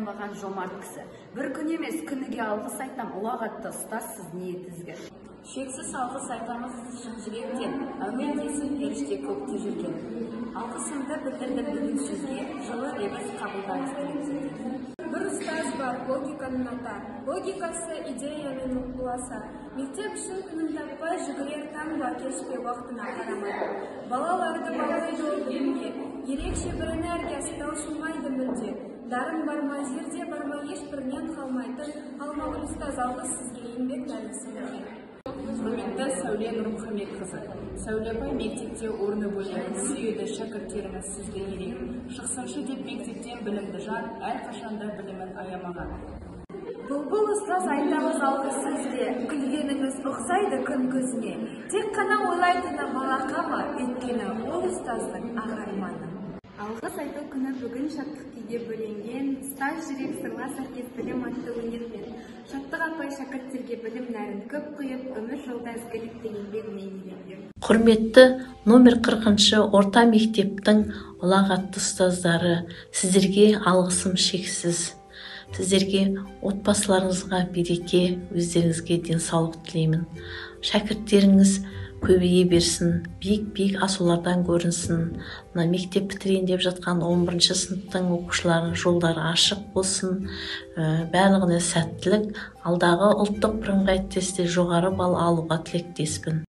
пайдаланбаған жомарт кісі. Бір күн емес, күніге алғыс айтам, ұлағатты ұстазсыз ниетіңізге. Шексіз алғыс айтамыз шын жүректен, әумен десін періште көкте жүрген. Алғысымды білдірдім бүгін сізге, жылы лебіз қабылдаңыз тілектерден. Бір ұстаз бар, логиканың ата, логикасы идеяның ұласа. Мектеп үшін күнін таппай жүгірер таңба кешпе уақытына қарамай. Балаларды балайды ол білімге, ерекше бір энергиясы таусылмайды мүлде. Дарын барма, жерде барма, ешбірінен қалмайтын, қалмағын ұстаз алғыс сізге еңбек дәрісіңізге. Құрметті Сәуле Нұрмұхамедқызы, Сәулебай мектепте орны бөлек, сүйеді шәкірттеріңіз сізге ерек. Шықсыншы деп мектептен білімді жан, әрқашанда білімін аямаған. Бұл ұстаз айтамыз алғыс сізге, күлгеніңіз ұқсайды күн көзіне. Тек қана ойлайтыны балақа ма, өйткені ол ұстаздың ақ арманы. Алғыс айту күні бүгін шаттық күйге бөленген, ұстаз жүрек сырлас әркез білім атты өнермен. Шаттық апай шәкірттерге білім нәрін көп құйып, өмір жолда ізгілікті еңбегіне еленген. Құрметті номер 40-шы орта мектептің ұлағатты ұстаздары, сіздерге алғысым шексіз. Сіздерге отбасыларыңызға береке, өздеріңізге денсаулық тілеймін. Шәкірттеріңіз көбейе берсін, биік асулардан көрінсін. Мектеп бітірейін деп жатқан 11-ші сыныптың оқушыларының жолдары ашық болсын. Барлығына сәттілік, алдағы ұлттық бірыңғай тестте жоғары балл алуға тілектеспін.